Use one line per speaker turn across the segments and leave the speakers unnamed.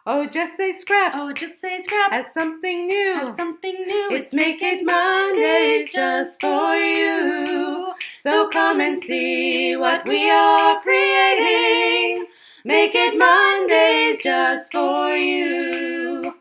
Oh, just say scrap.
Oh, just say scrap.
As something new.
As something new.
It's Make It Mondays just for you. So come and see what we are creating. Make It Mondays just for you.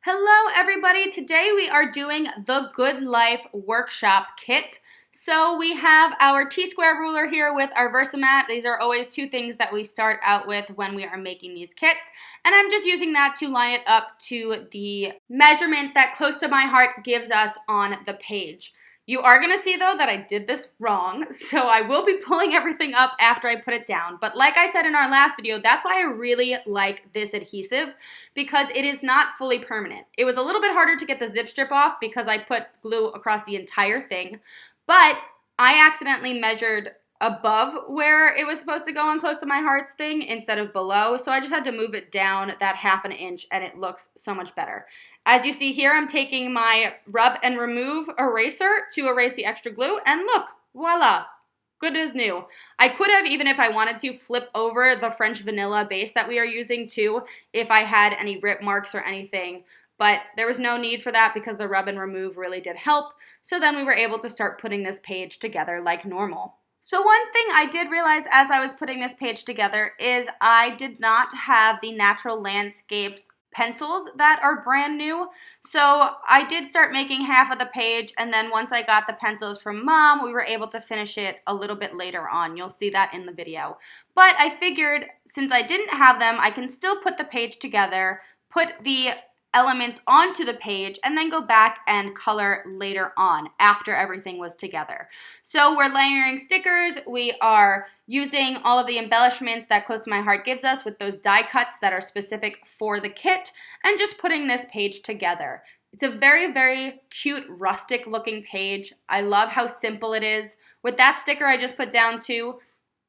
Hello, everybody. Today we are doing the Good Life Workshop Kit. So we have our T-square ruler here with our VersaMat. These are always two things that we start out with when we are making these kits. And I'm just using that to line it up to the measurement that Close to My Heart gives us on the page. You are going to see, though, that I did this wrong, so I will be pulling everything up after I put it down. But like I said in our last video, that's why I really like this adhesive, because it is not fully permanent. It was a little bit harder to get the zip strip off because I put glue across the entire thing, but I accidentally measured above where it was supposed to go on Close to My Heart's thing instead of below, so I just had to move it down that ½ an inch, and it looks so much better. As you see here, I'm taking my rub and remove eraser to erase the extra glue, and look, voila, good as new. I could have, even if I wanted to, flip over the French vanilla base that we are using too, if I had any rip marks or anything, but there was no need for that because the rub and remove really did help, so then we were able to start putting this page together like normal. So one thing I did realize as I was putting this page together is I did not have the Natural Landscapes pencils that are brand new. So I did start making half of the page, and then once I got the pencils from Mom, we were able to finish it a little bit later on. You'll see that in the video. But I figured since I didn't have them, I can still put the page together, put the elements onto the page, and then go back and color later on after everything was together. So we're layering stickers, we are using all of the embellishments that Close to My Heart gives us with those die cuts that are specific for the kit, and just putting this page together. It's a very, very cute rustic looking page. I love how simple it is. With that sticker I just put down too,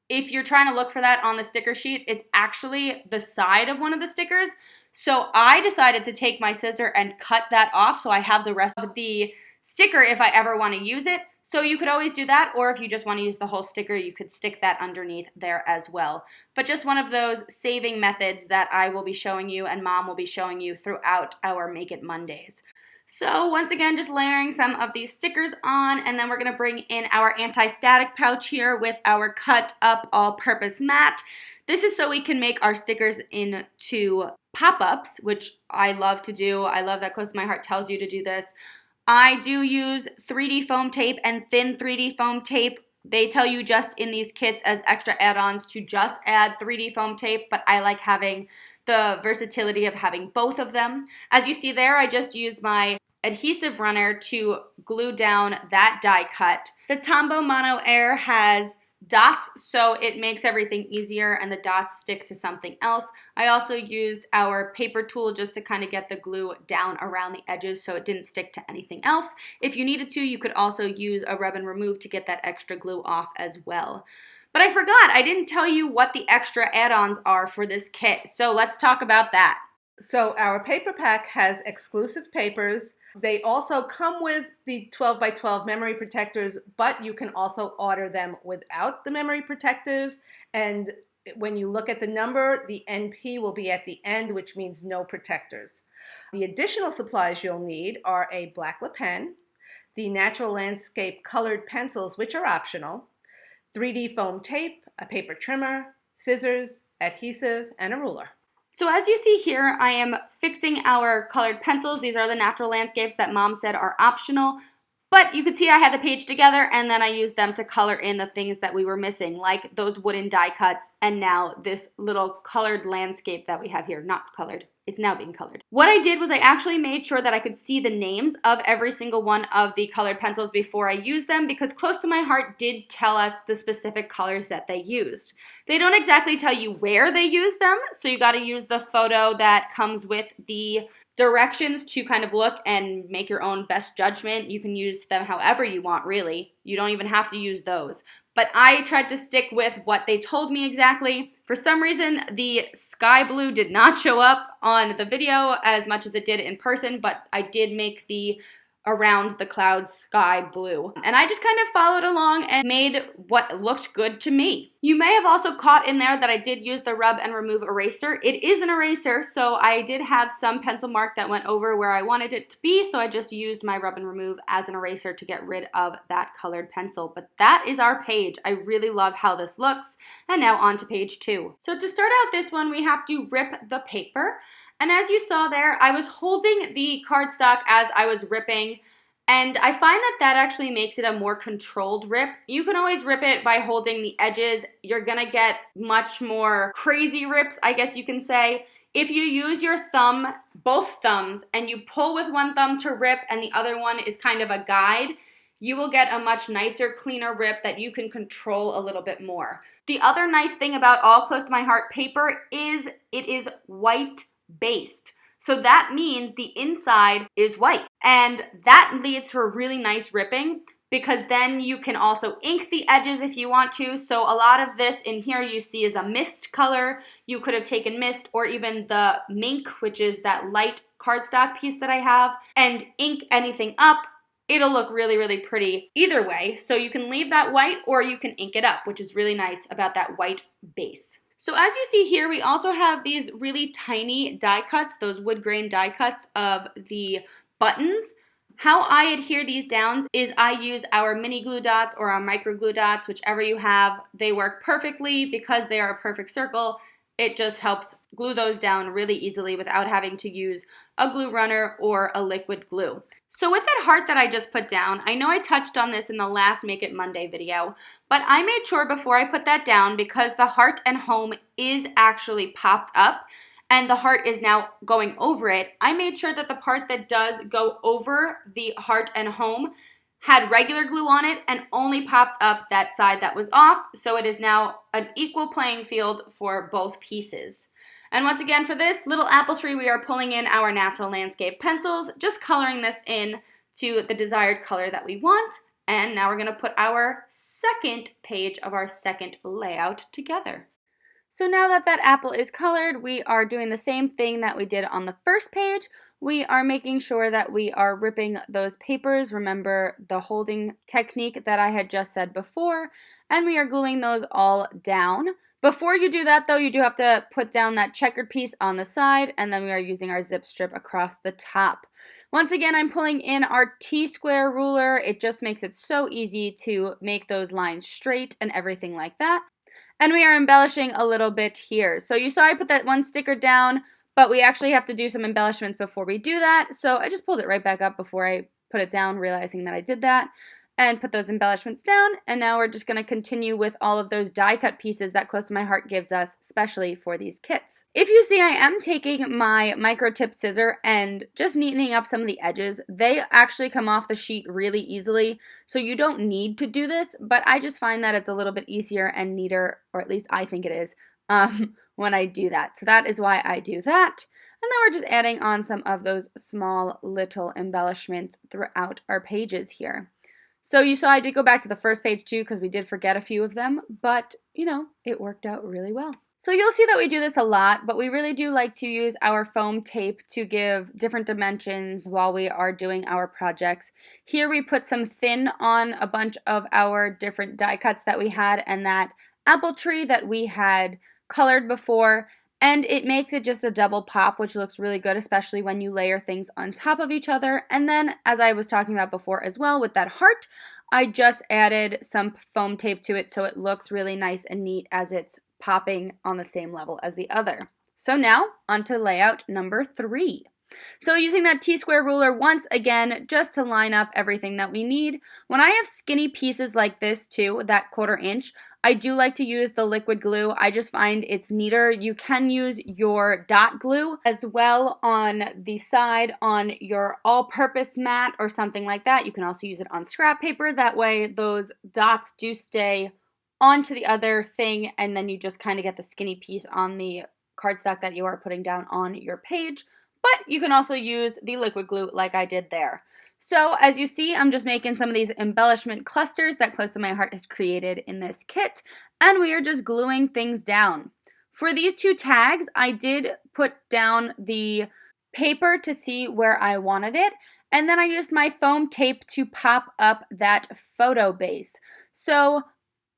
if you're trying to look for that on the sticker sheet, it's actually the side of one of the stickers. So I decided to take my scissor and cut that off so I have the rest of the sticker if I ever want to use it. So you could always do that, or if you just want to use the whole sticker, you could stick that underneath there as well. But just one of those saving methods that I will be showing you and Mom will be showing you throughout our Make It Mondays. So once again, just layering some of these stickers on, and then we're going to bring in our anti-static pouch here with our cut up all-purpose mat. This is so we can make our stickers into pop-ups, which I love to do. I love that Close to My Heart tells you to do this. I do use 3D foam tape and thin 3D foam tape. They tell you just in these kits as extra add-ons to just add 3D foam tape, but I like having the versatility of having both of them. As you see there, I just used my adhesive runner to glue down that die cut. The Tombow Mono Air has dots, so it makes everything easier and the dots stick to something else. I also used our paper tool just to kind of get the glue down around the edges so it didn't stick to anything else. If you needed to, you could also use a rub and remove to get that extra glue off as well. But I forgot, I didn't tell you what the extra add-ons are for this kit, so let's talk about that.
So our paper pack has exclusive papers. They also come with the 12 by 12 memory protectors, but you can also order them without the memory protectors. And when you look at the number, the NP will be at the end, which means no protectors. The additional supplies you'll need are a black lip pen, the Natural Landscape colored pencils, which are optional, 3D foam tape, a paper trimmer, scissors, adhesive, and a ruler.
So as you see here, I am fixing our colored pencils. These are the Natural Landscapes that Mom said are optional. But you can see I had the page together and then I used them to color in the things that we were missing, like those wooden die cuts and now this little colored landscape that we have here. Not colored, it's now being colored. What I did was I actually made sure that I could see the names of every single one of the colored pencils before I used them, because Close to My Heart did tell us the specific colors that they used. They don't exactly tell you where they use them, so you gotta use the photo that comes with the directions to kind of look and make your own best judgment. You can use them however you want, really. You don't even have to use those. But I tried to stick with what they told me exactly. For some reason, the sky blue did not show up on the video as much as it did in person, but I did make the around the cloud sky blue. And I just kind of followed along and made what looked good to me. You may have also caught in there that I did use the rub and remove eraser. It is an eraser, so I did have some pencil mark that went over where I wanted it to be, so I just used my rub and remove as an eraser to get rid of that colored pencil. But that is our page. I really love how this looks. And now on to page 2. So to start out this one, we have to rip the paper. And as you saw there, I was holding the cardstock as I was ripping, and I find that that actually makes it a more controlled rip. You can always rip it by holding the edges. You're gonna get much more crazy rips, I guess you can say. If you use your thumb, both thumbs, and you pull with one thumb to rip and the other one is kind of a guide, you will get a much nicer, cleaner rip that you can control a little bit more. The other nice thing about All Close to My Heart paper is it is white based. So that means the inside is white, and that leads to a really nice ripping because then you can also ink the edges if you want to. So a lot of this in here you see is a mist color. You could have taken mist or even the mink, which is that light cardstock piece that I have, and ink anything up. It'll look really, really pretty either way. So you can leave that white or you can ink it up, which is really nice about that white base. So as you see here, we also have these really tiny die cuts, those wood grain die cuts of the buttons. How I adhere these down is I use our mini glue dots or our micro glue dots, whichever you have. They work perfectly because they are a perfect circle. It just helps glue those down really easily without having to use a glue runner or a liquid glue. So with that heart that I just put down, I know I touched on this in the last Make It Monday video, but I made sure before I put that down, because the heart and home is actually popped up and the heart is now going over it, I made sure that the part that does go over the heart and home had regular glue on it and only popped up that side that was off, so it is now an equal playing field for both pieces. And once again, for this little apple tree, we are pulling in our natural landscape pencils, just coloring this in to the desired color that we want. And now we're going to put our second page of our second layout together. So now that that apple is colored, we are doing the same thing that we did on the first page. We are making sure that we are ripping those papers. Remember the holding technique that I had just said before, and we are gluing those all down. Before you do that though, you do have to put down that checkered piece on the side, and then we are using our zip strip across the top. Once again, I'm pulling in our T-square ruler. It just makes it so easy to make those lines straight and everything like that. And we are embellishing a little bit here. So you saw I put that one sticker down, but we actually have to do some embellishments before we do that. So I just pulled it right back up before I put it down, realizing that I did that, and put those embellishments down. And now we're just going to continue with all of those die cut pieces that Close to My Heart gives us, especially for these kits. If you see, I am taking my micro tip scissor and just neatening up some of the edges. They actually come off the sheet really easily, so you don't need to do this, but I just find that it's a little bit easier and neater, or at least I think it is, when I do that. So that is why I do that. And then we're just adding on some of those small little embellishments throughout our pages here. So you saw I did go back to the first page too, because we did forget a few of them, but you know, it worked out really well. So you'll see that we do this a lot, but we really do like to use our foam tape to give different dimensions while we are doing our projects. Here we put some thin on a bunch of our different die cuts that we had and that apple tree that we had colored before. And it makes it just a double pop, which looks really good, especially when you layer things on top of each other. And then, as I was talking about before as well, with that heart, I just added some foam tape to it so it looks really nice and neat as it's popping on the same level as the other. So now, onto layout number 3. So using that T-square ruler once again, just to line up everything that we need. When I have skinny pieces like this too, that 1/4 inch, I do like to use the liquid glue. I just find it's neater. You can use your dot glue as well on the side on your all-purpose mat or something like that. You can also use it on scrap paper. That way those dots do stay onto the other thing, and then you just kind of get the skinny piece on the cardstock that you are putting down on your page. But you can also use the liquid glue like I did there. So as you see, I'm just making some of these embellishment clusters that Close to My Heart has created in this kit, and we are just gluing things down. For these 2 tags, I did put down the paper to see where I wanted it, And then I used my foam tape to pop up that photo base. So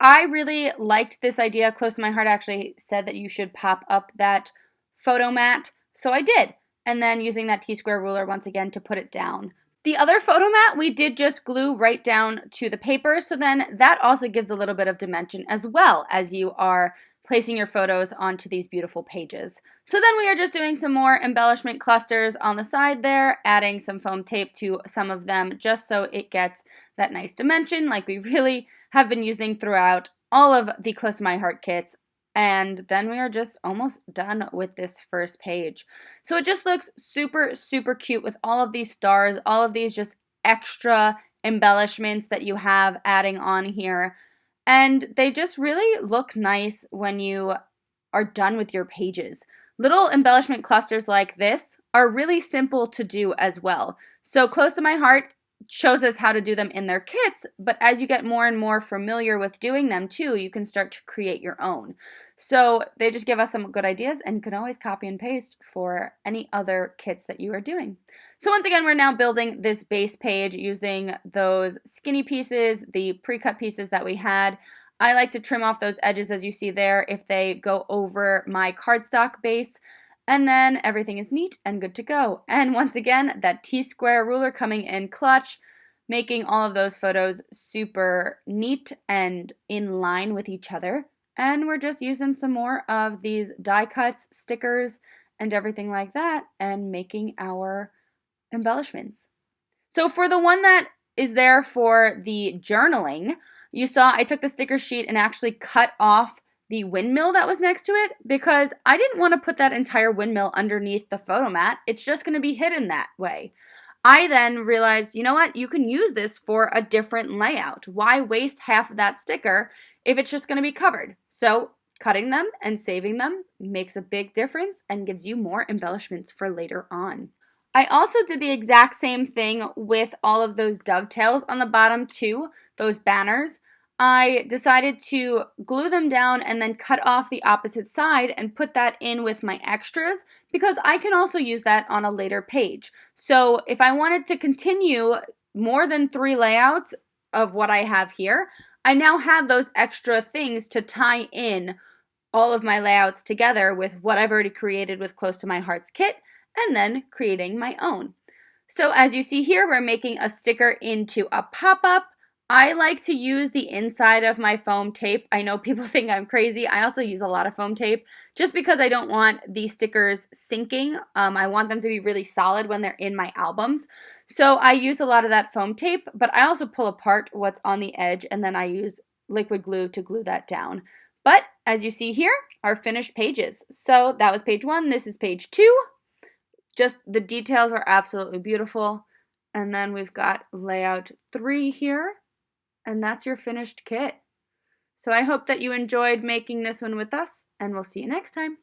I really liked this idea. Close to my heart actually said that you should pop up that photo mat. So I did. And then using that T-square ruler once again to put it down. The other photo mat we did just glue right down to the paper. So then that also gives a little bit of dimension as well as you are placing your photos onto these beautiful pages. So then we are just doing some more embellishment clusters on the side there, adding some foam tape to some of them just so it gets that nice dimension like we really have been using throughout all of the Close to My Heart kits. And then we are just almost done with this first page. So it just looks super, super cute with all of these stars, all of these just extra embellishments that you have adding on here. And they just really look nice when you are done with your pages. Little embellishment clusters like this are really simple to do as well. So Close to My Heart shows us how to do them in their kits, but as you get more and more familiar with doing them too, you can start to create your own. So they just give us some good ideas, and you can always copy and paste for any other kits that you are doing. So once again, we're now building this base page using those skinny pieces, the pre-cut pieces that we had. I like to trim off those edges as you see there if they go over my cardstock base. And then everything is neat and good to go. And once again, that T-square ruler coming in clutch, making all of those photos super neat and in line with each other. And we're just using some more of these die cuts, stickers, and everything like that, and making our embellishments. So for the one that is there for the journaling, you saw I took the sticker sheet and actually cut off the windmill that was next to it because I didn't want to put that entire windmill underneath the photo mat. It's just going to be hidden that way. I then realized, you know what? You can use this for a different layout. Why waste half of that sticker if it's just going to be covered? So cutting them and saving them makes a big difference and gives you more embellishments for later on. I also did the exact same thing with all of those dovetails on the bottom too, those banners. I decided to glue them down and then cut off the opposite side and put that in with my extras because I can also use that on a later page. So if I wanted to continue more than 3 layouts of what I have here, I now have those extra things to tie in all of my layouts together with what I've already created with Close to My Heart's kit and then creating my own. So as you see here, we're making a sticker into a pop-up. I like to use the inside of my foam tape. I know people think I'm crazy. I also use a lot of foam tape just because I don't want the stickers sinking. I want them to be really solid when they're in my albums. So I use a lot of that foam tape, but I also pull apart what's on the edge and then I use liquid glue to glue that down. But as you see here, our finished pages. So that was page 1. This is page 2. Just the details are absolutely beautiful. And then we've got layout 3 here. And that's your finished kit. So I hope that you enjoyed making this one with us, and we'll see you next time.